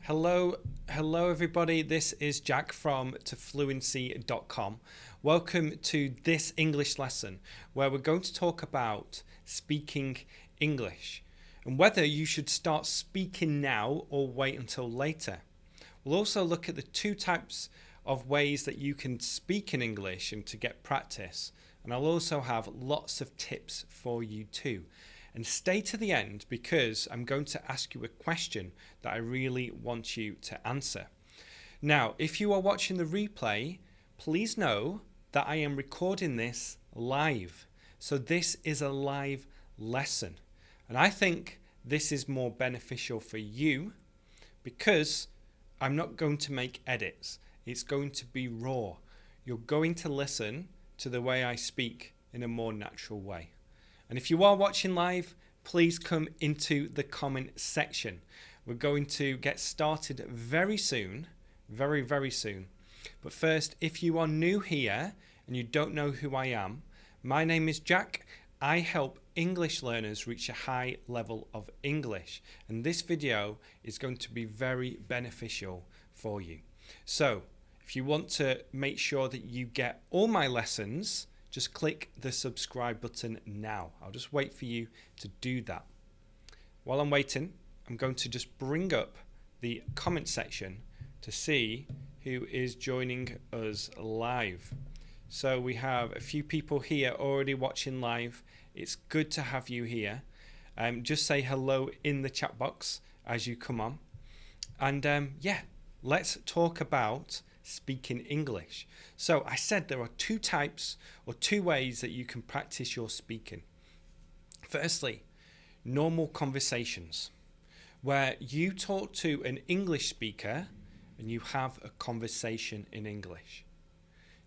Hello everybody. This is Jack from tofluency.com. Welcome to this English lesson where we're going to talk about speaking English and whether you should start speaking now or wait until later. We'll also look at the two types of ways that you can speak in English and to get practice. And I'll also have lots of tips for you too. And stay to the end because I'm going to ask you a question that I really want you to answer. Now, if you are watching the replay, please know that I am recording this live. So this is a live lesson. And I think this is more beneficial for you because I'm not going to make edits. It's going to be raw. You're going to listen to the way I speak in a more natural way. And if you are watching live, please come into the comment section. We're going to get started very soon, very soon. But first, if you are new here and you don't know who I am, my name is Jack. I help English learners reach a high level of English. And this video is going to be very beneficial for you. So, if you want to make sure that you get all my lessons, just click the subscribe button now. I'll just wait for you to do that. While I'm waiting, I'm going to just bring up the comment section to see who is joining us live. So we have a few people here already watching live. It's good to have you here. Just say hello in the chat box as you come on. And yeah, let's talk about speaking English. So I said there are two types or two ways that you can practice your speaking. Firstly, normal conversations, where you talk to an English speaker and you have a conversation in English.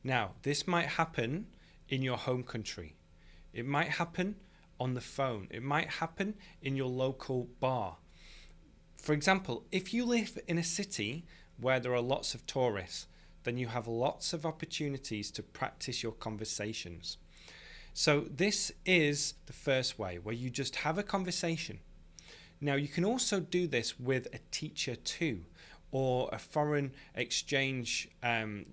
Now, this might happen in your home country. It might happen on the phone. It might happen in your local bar. For example, if you live in a city where there are lots of tourists, then you have lots of opportunities to practice your conversations. So this is the first way, where you just have a conversation. Now, you can also do this with a teacher too, or a foreign exchange,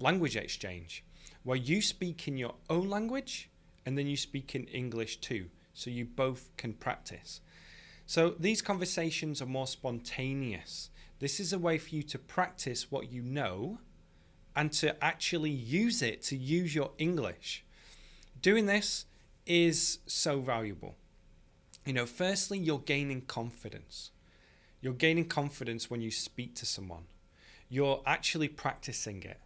language exchange, where you speak in your own language and then you speak in English too, so you both can practice. So these conversations are more spontaneous. This is a way for you to practice what you know and to actually use it to use your English. Doing this is so valuable. You know, firstly, you're gaining confidence. You're gaining confidence when you speak to someone. You're actually practicing it.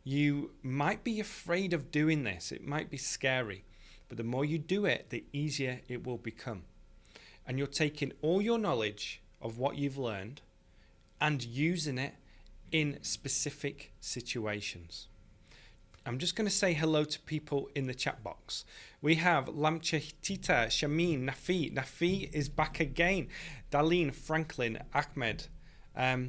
You might be afraid of doing this. It might be scary. But the more you do it, the easier it will become. And you're taking all your knowledge of what you've learned and using it in specific situations. I'm just going to say hello to people in the chat box. We have Lamchitita, Shamin, Nafi. Nafi is back again. Darlene, Franklin, Ahmed. A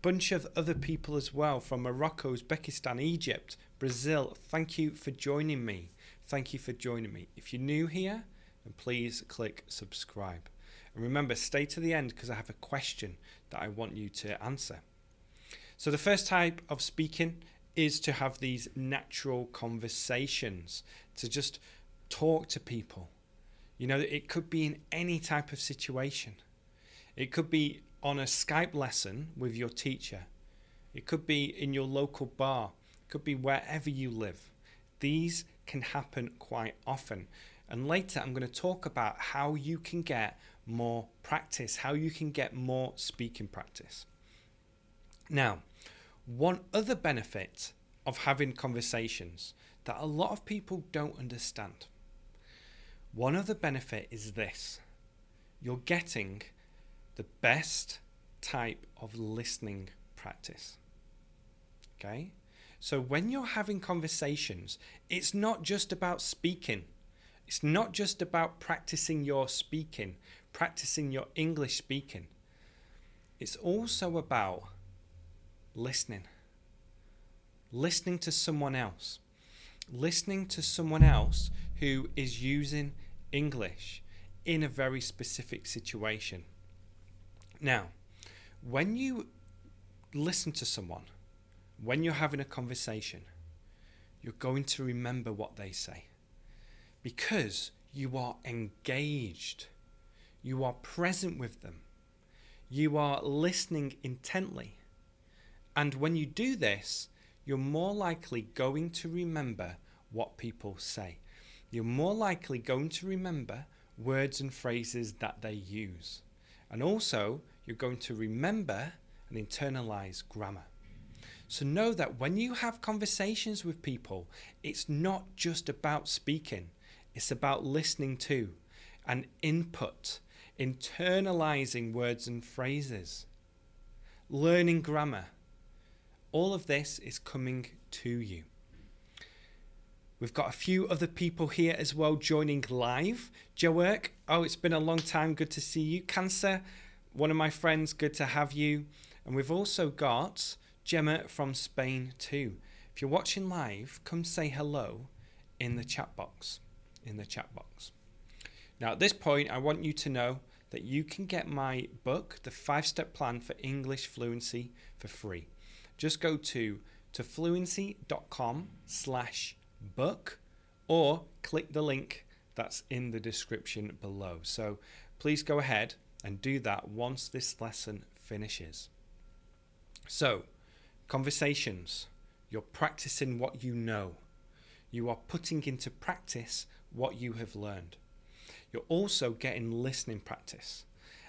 bunch of other people as well from Morocco, Uzbekistan, Egypt, Brazil. Thank you for joining me. Thank you for joining me. If you're new here, then please click subscribe. And remember, stay to the end because I have a question that I want you to answer. So the first type of speaking is to have these natural conversations, to just talk to people. You know, it could be in any type of situation. It could be on a Skype lesson with your teacher. It could be in your local bar. It could be wherever you live. These can happen quite often. And later I'm going to talk about how you can get more practice, how you can get more speaking practice. Now, one other benefit of having conversations that a lot of people don't understand. One other benefit is this. You're getting the best type of listening practice. Okay? So when you're having conversations, it's not just about speaking. It's not just about practicing your speaking, practicing your English speaking. It's also about listening. Listening to someone else. Listening to someone else who is using English in a very specific situation. Now, when you listen to someone, when you're having a conversation, you're going to remember what they say because you are engaged. You are present with them. You are listening intently. And when you do this, you're more likely going to remember what people say. You're more likely going to remember words and phrases that they use. And also, you're going to remember and internalize grammar. So know that when you have conversations with people, it's not just about speaking. It's about listening to and input, internalizing words and phrases, learning grammar. All of this is coming to you. We've got a few other people here as well joining live. Joe Work, it's been a long time. Good to see you. Cancer, one of my friends, good to have you. And we've also got Gemma from Spain too. If you're watching live, come say hello in the chat box. Now at this point, I want you to know that you can get my book, The 5-Step Plan for English Fluency, for free. Just go to fluency.com/book or click the link that's in the description below. So please go ahead and do that once this lesson finishes. So, conversations. You're practicing what you know. You are putting into practice what you have learned. You're also getting listening practice.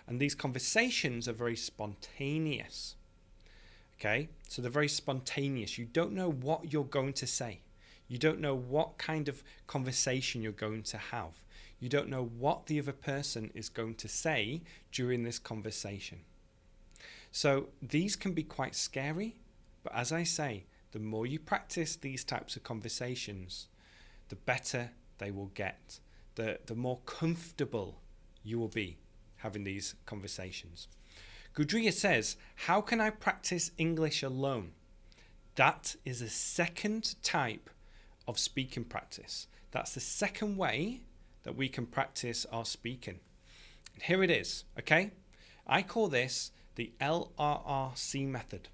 And these conversations are very spontaneous. Okay? So they're very spontaneous. You don't know what you're going to say. You don't know what kind of conversation you're going to have. You don't know what the other person is going to say during this conversation. So these can be quite scary, but as I say, the more you practice these types of conversations, the better they will get, the more comfortable you will be having these conversations. Gudria says, how can I practice English alone? That is a second type of speaking practice. That's the second way that we can practice our speaking. And here it is, okay? I call this the LRRC method.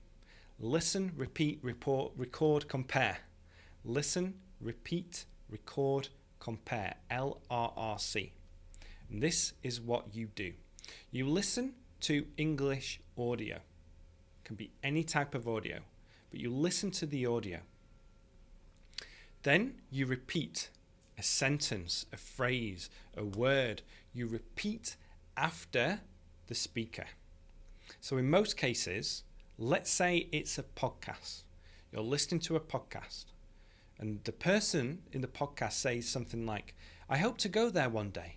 Listen, repeat, report, record, compare. Listen, repeat, record, compare. LRRC. And this is what you do. You listen to English audio. It can be any type of audio, but you listen to the audio. Then you repeat a sentence, a phrase, a word. You repeat after the speaker. So in most cases, let's say it's a podcast. You're listening to a podcast and the person in the podcast says something like, I hope to go there one day.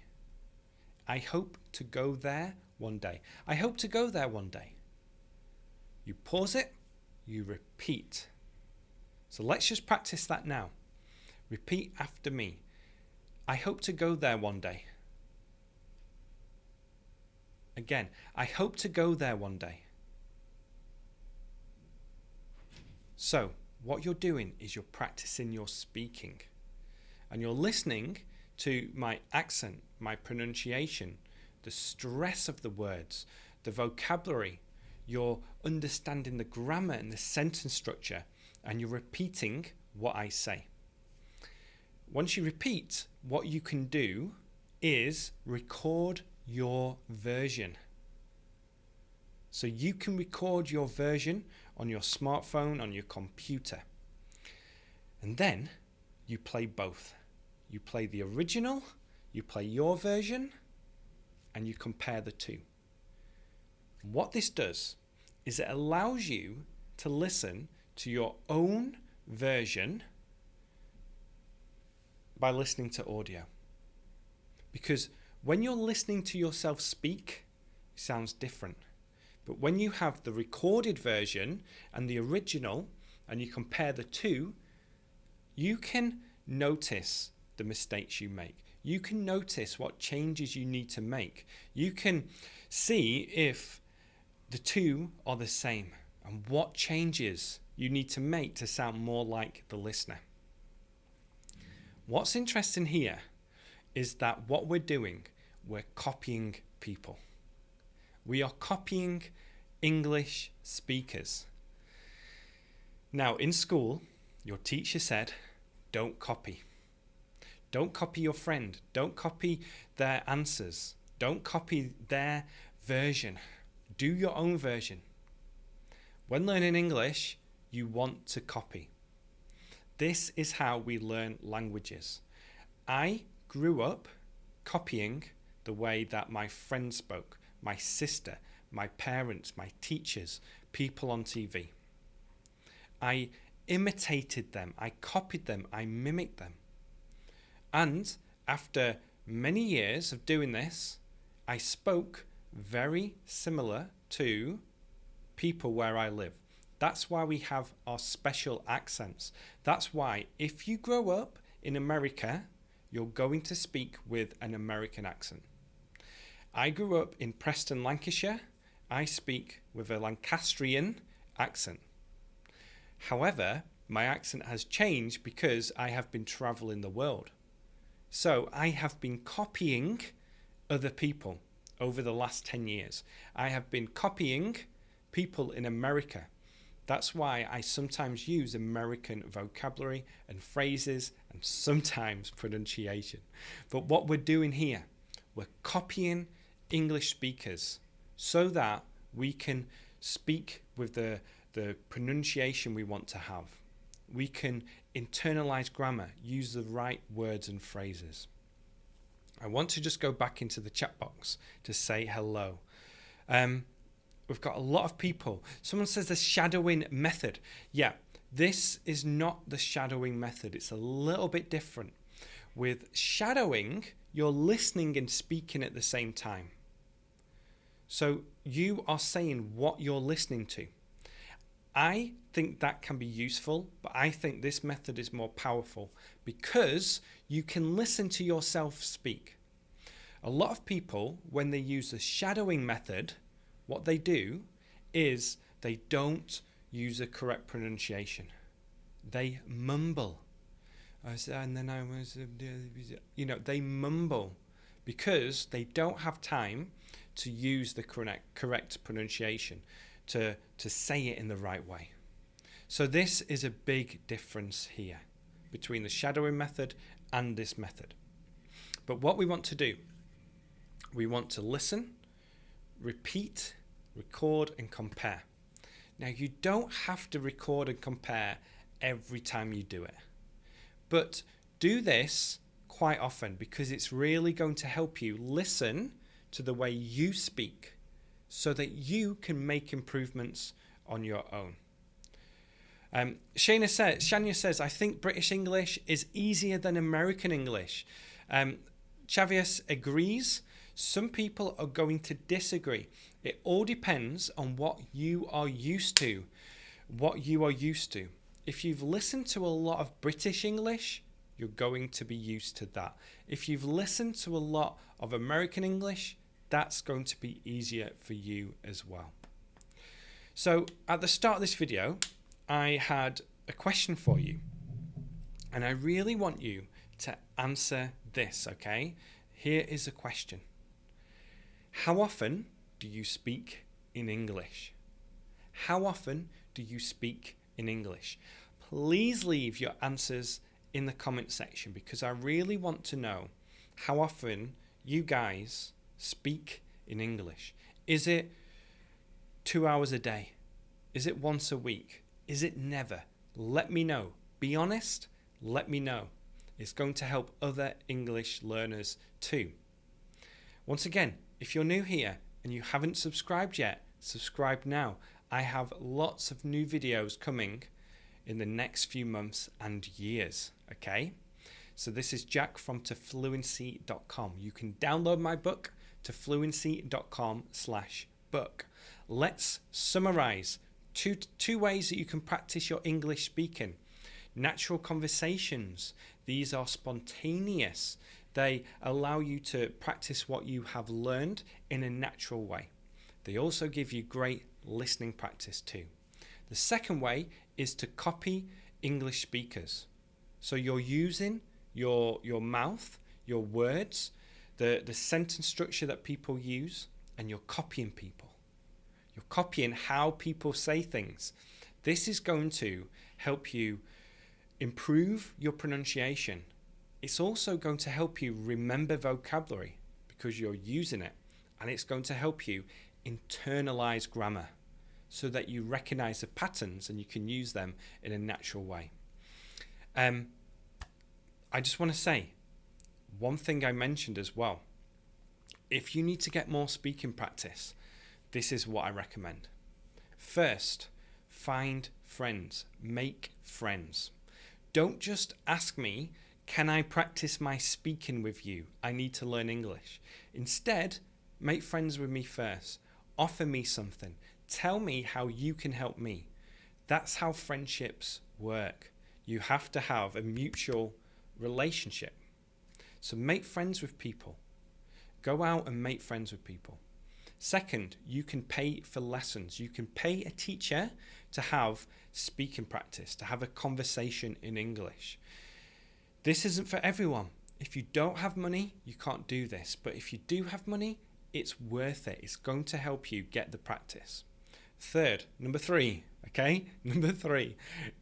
I hope to go there one day. I hope to go there one day. You pause it, you repeat. So let's just practice that now. Repeat after me. I hope to go there one day. Again, I hope to go there one day. So, what you're doing is you're practicing your speaking. And you're listening to my accent, my pronunciation, the stress of the words, the vocabulary. You're understanding the grammar and the sentence structure, and you're repeating what I say. Once you repeat, what you can do is record your version. So you can record your version on your smartphone, on your computer. And then you play both. You play the original, you play your version, and you compare the two. What this does is it allows you to listen to your own version by listening to audio. Because when you're listening to yourself speak, it sounds different. But when you have the recorded version and the original, and you compare the two, you can notice the mistakes you make. You can notice what changes you need to make. You can see if the two are the same and what changes you need to make to sound more like the listener. What's interesting here is that what we're doing, we're copying people. We are copying English speakers. Now, in school, your teacher said, don't copy. Don't copy your friend. Don't copy their answers. Don't copy their version. Do your own version. When learning English, you want to copy. This is how we learn languages. I grew up copying the way that my friends spoke, my sister, my parents, my teachers, people on TV. I imitated them, I copied them, I mimicked them. And after many years of doing this, I spoke very similar to people where I live. That's why we have our special accents. That's why if you grow up in America, you're going to speak with an American accent. I grew up in Preston, Lancashire. I speak with a Lancastrian accent. However, my accent has changed because I have been traveling the world. So I have been copying other people over the last 10 years. I have been copying people in America. That's why I sometimes use American vocabulary and phrases and sometimes pronunciation. But what we're doing here, we're copying English speakers so that we can speak with the pronunciation we want to have. We can internalize grammar, use the right words and phrases. I want to just go back into the chat box to say hello. We've got a lot of people. Someone says the shadowing method. Yeah, this is not the shadowing method. It's a little bit different. With shadowing, you're listening and speaking at the same time. So you are saying what you're listening to. I think that can be useful, but I think this method is more powerful because you can listen to yourself speak. A lot of people, when they use the shadowing method, what they do is they don't use a correct pronunciation. They mumble. And then I was, they mumble because they don't have time to use the correct pronunciation, to say it in the right way. So this is a big difference here between the shadowing method and this method. But what we want to do, we want to listen, repeat, record and compare. Now you don't have to record and compare every time you do it, but do this quite often because it's really going to help you listen to the way you speak so that you can make improvements on your own. Shania says, I think British English is easier than American English. Chavius agrees. Some people are going to disagree. It all depends on what you are used to. If you've listened to a lot of British English, you're going to be used to that. If you've listened to a lot of American English, that's going to be easier for you as well. So at the start of this video, I had a question for you. And I really want you to answer this, okay? Here is a question. How often do you speak in English? How often do you speak in English? Please leave your answers in the comment section because I really want to know how often you guys speak in English. Is it 2 hours a day? Is it once a week? Is it never? Let me know. Be honest, let me know. It's going to help other English learners too. Once again, if you're new here and you haven't subscribed yet, subscribe now. I have lots of new videos coming in the next few months and years, okay? So this is Jack from tofluency.com. You can download my book, tofluency.com/book. Let's summarize two ways that you can practice your English speaking. Natural conversations. These are spontaneous. They allow you to practice what you have learned in a natural way. They also give you great listening practice too. The second way is to copy English speakers. So you're using your mouth, your words, the sentence structure that people use, and you're copying people. You're copying how people say things. This is going to help you improve your pronunciation. It's also going to help you remember vocabulary because you're using it, and it's going to help you internalize grammar so that you recognize the patterns and you can use them in a natural way. I just want to say one thing I mentioned as well. If you need to get more speaking practice, this is what I recommend. First, find friends, make friends. Don't just ask me, can I practice my speaking with you? I need to learn English. Instead, make friends with me first. Offer me something. Tell me how you can help me. That's how friendships work. You have to have a mutual relationship. So make friends with people. Go out and make friends with people. Second, you can pay for lessons. You can pay a teacher to have speaking practice, to have a conversation in English. This isn't for everyone. If you don't have money, you can't do this. But if you do have money, it's worth it. It's going to help you get the practice. Third, number three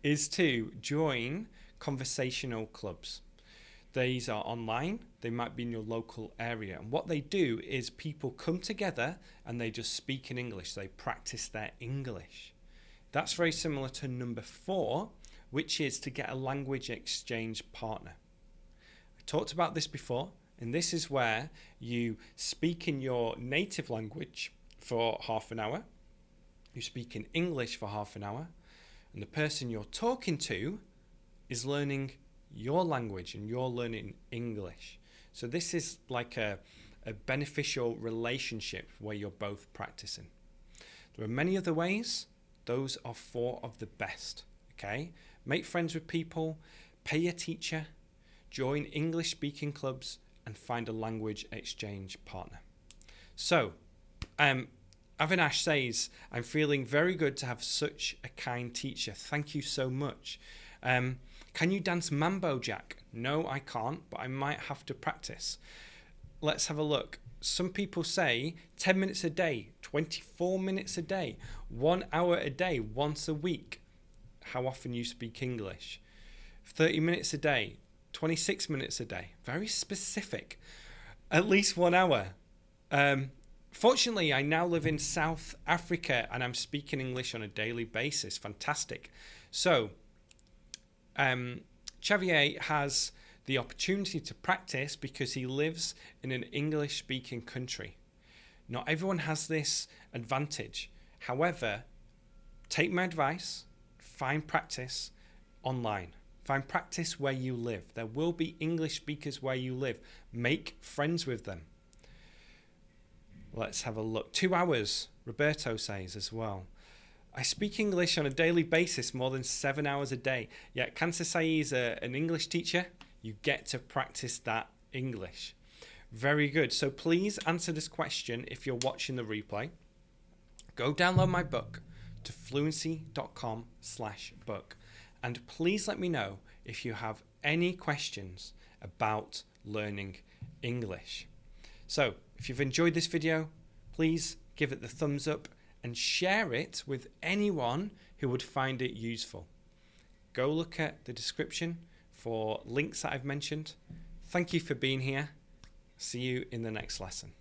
is to join conversational clubs. These are online. They might be in your local area. And what they do is people come together and they just speak in English. They practice their English. That's very similar to number 4, which is to get a language exchange partner. I talked about this before, and this is where you speak in your native language for half an hour. You speak in English for half an hour, and the person you're talking to is learning your language and you're learning English. So this is like a beneficial relationship where you're both practicing. There are many other ways. Those are 4 of the best. Okay? Make friends with people, pay a teacher, join English speaking clubs, and find a language exchange partner. So, Avinash says, I'm feeling very good to have such a kind teacher. Thank you so much. Can you dance Mambo, Jack? No, I can't, but I might have to practice. Let's have a look. Some people say 10 minutes a day, 24 minutes a day, 1 hour a day, once a week. How often you speak English? 30 minutes a day, 26 minutes a day. Very specific. At least 1 hour. Fortunately, I now live in South Africa and I'm speaking English on a daily basis. Fantastic. So, Xavier has the opportunity to practice because he lives in an English-speaking country. Not everyone has this advantage. However, take my advice, find practice online. Find practice where you live. There will be English speakers where you live. Make friends with them. Let's have a look. 2 hours, Roberto says as well. I speak English on a daily basis, more than 7 hours a day. Yeah, Kansas Sai is an English teacher. You get to practice that English. Very good. So please answer this question if you're watching the replay. Go download my book to fluency.com/book. And please let me know if you have any questions about learning English. So if you've enjoyed this video, please give it the thumbs up and share it with anyone who would find it useful. Go look at the description for links that I've mentioned. Thank you for being here. See you in the next lesson.